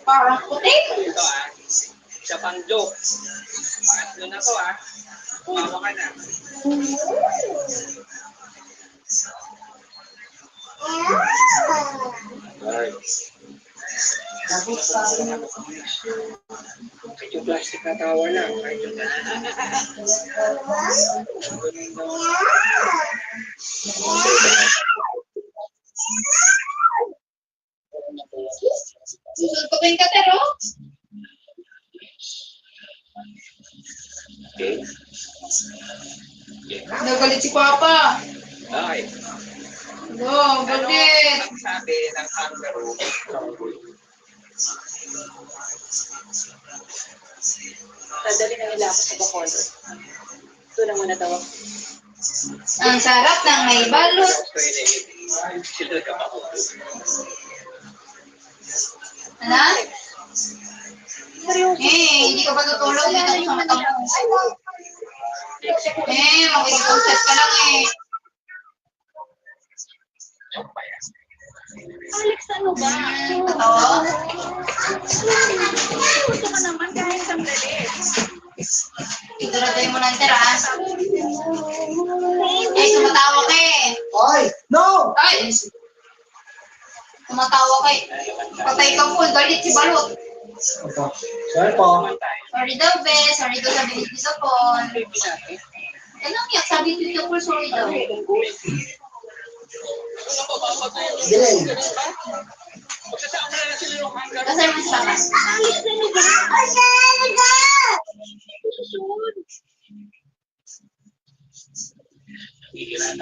Parang puti. Ito Isa pang joke. Pangatlo na to Mawa ka na. Kahit yung plastic na tawa lang. Kahit yung Susuntukin ka, Tero. Okay. Nagalit si Papa. Okay. No, bakit? Ang sabi ng kangaroo, Sadali na nila ako sa bakondo. Ito na muna daw. Ang sarap ng may balot. sila ka pa. Ano? Hindi ka ba tutulog dito sa mata mo? Makikipag-chat ka lang Alex, ano ba? Totoo? Gusto ka naman kahit sandali. Ituraday mo ng tira. Tumatawa ka Oy! No! Ay! Tumatawa ka Patay ka po, galit si Balot. Sorry po. Sorry daw, be. Sorry daw sabi ni Tito Pon. Anong yak? Sabi ni Tito Pon, sorry daw. Delay. Kasi mo sa akin. Alex, ano ba?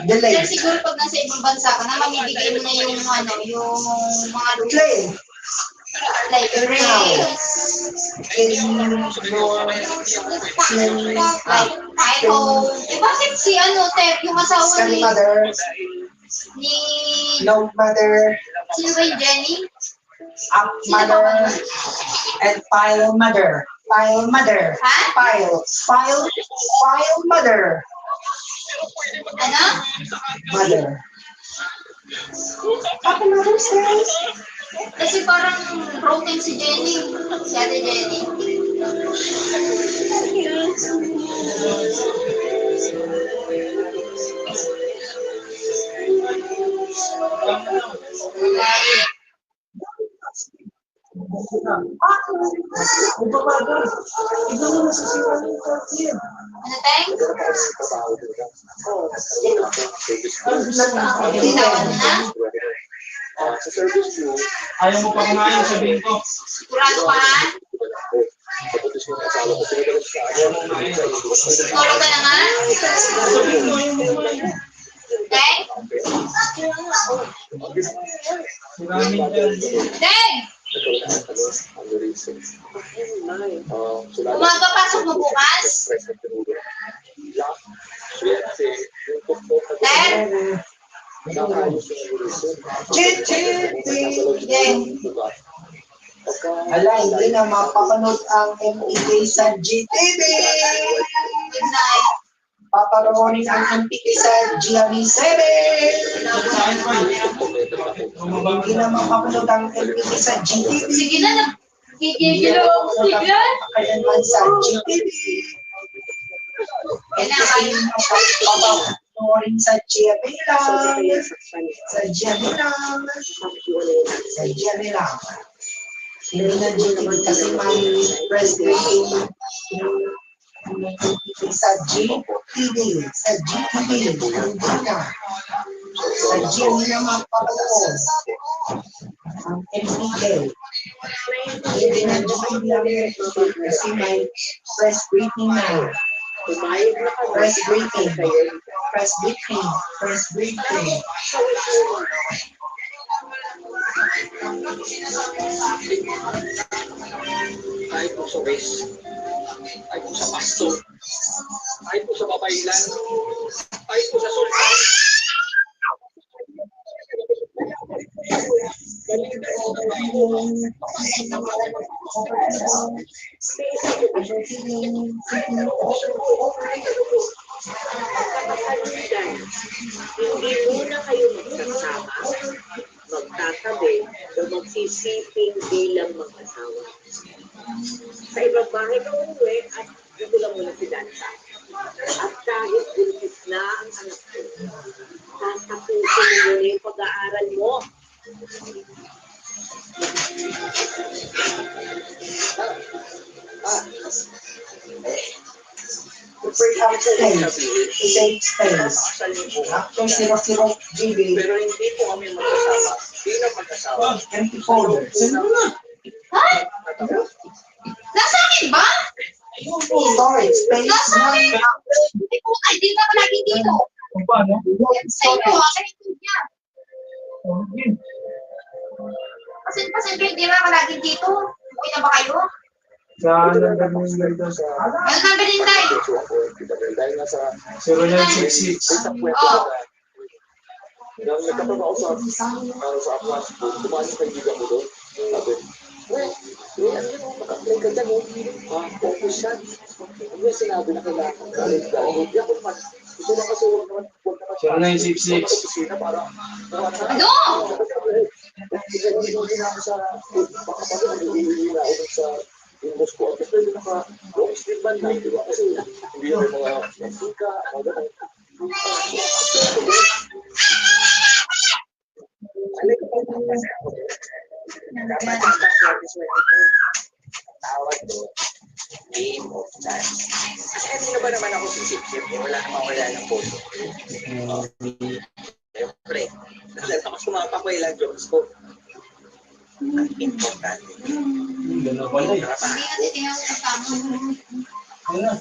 Delay. Sir, siguro pag nasa ibang bansa ka na, mamibigay mo na yung yung mga Play. like race. Like, iPhone. Bakit si Ter, yung asawa Scan ni mother. No mother. sino ba yung Jenny? Up mother. And file mother. File mother. Ha? File mother. Ano? Mother. Papa mother says. Kasi parang broken si Jenny. Si Ate Jenny. Ano, Teng? Bitawan mo na? Ayaw mo pa kumain, sabihin ko. Sigurado ka ha? Siguro ka na nga? Teng? Maraming dyan. Teng! Umaga pasok mo bukas? Ter? Ala, hindi na mapapanood ang MPK sa GTV. Good night. Paparoonin ang MPK sa GRV7. Hindi na mapapanood ang MPK sa GTV. Sige na, gigigilo ako sige. Kailanman sa GTV. Kailangan. Paparoonin sa GRV lang. Sa GRV lang. Sa GRV lang. Hindi na GTV kasi may press rating sa GTV. Sa GTV. Hindi na. Sa GTV na mapapanood ang MPK. Hindi na GTV lang kasi may press rating na. Press rating. Press rating. Press rating. Kahit po sa race, kahit po sa pasto, kahit po sa babaylan, kahit po sa sultan. Hindi muna kayo magsasama, nagsisiping bilang mag-asawa. Sa ibang bahay ka umuwi at dito lang muna si Danta. At kahit buntis na ang anak ko, tatapusin mo muna yung pag-aaral mo. The breakout stage, the safe space. After 00 GB, Pero hindi po kami magkasama. Bilang magkasama. empty folder. Ha? Nasa akin ba? Storage space, Nasa akin? Hindi ko, hindi na lagi dito. Kung paano? Sa inyo, sa YouTube niya. Kasi hindi na lagi dito. Uwi na ba kayo? Sa number mo yung ganda sa Ano na Belinday? Dahil nasa 0966. sa kwento Oo. na nang nagkatrabaho sa Atlas, dumaan yung kaibigan mo doon. Sabi, ano yun, mag-apply ka dyan, focus yan. Ano yung sinabi na kailangan? Dahil hindi ako naman. Gusto na kasi huwag naman 0966. opisina para Ano? hindi na ako sa baka pag hindi na ako sa Windows ko. At pwede naka-long sleeve man na, di ba? Kasi hindi na mga masika, mga ganun. Alay ko po kasi ako. Dapat ang service mo ito. Tawag doon. Game of Chance. Kasi hindi ba naman ako sisip-sip? Wala namang wala ng photo. Siyempre. Dahil ako sumapakway lang jokes ko. Ang importante. Ganda pala eh. Hindi kasi tingnan ko sa tama. Ano?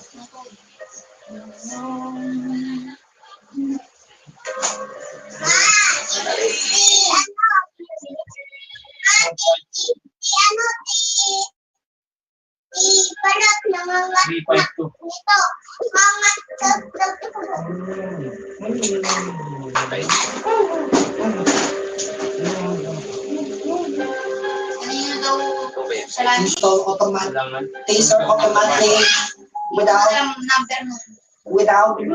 Iparap na mga 352. nito. Mga Kanina daw sa lagi. Install automatic, Kailangan. taser automatic, without Ang number mo.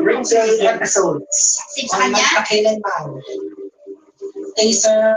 replay episodes. Save sa kanya? Magpakilanman. Taser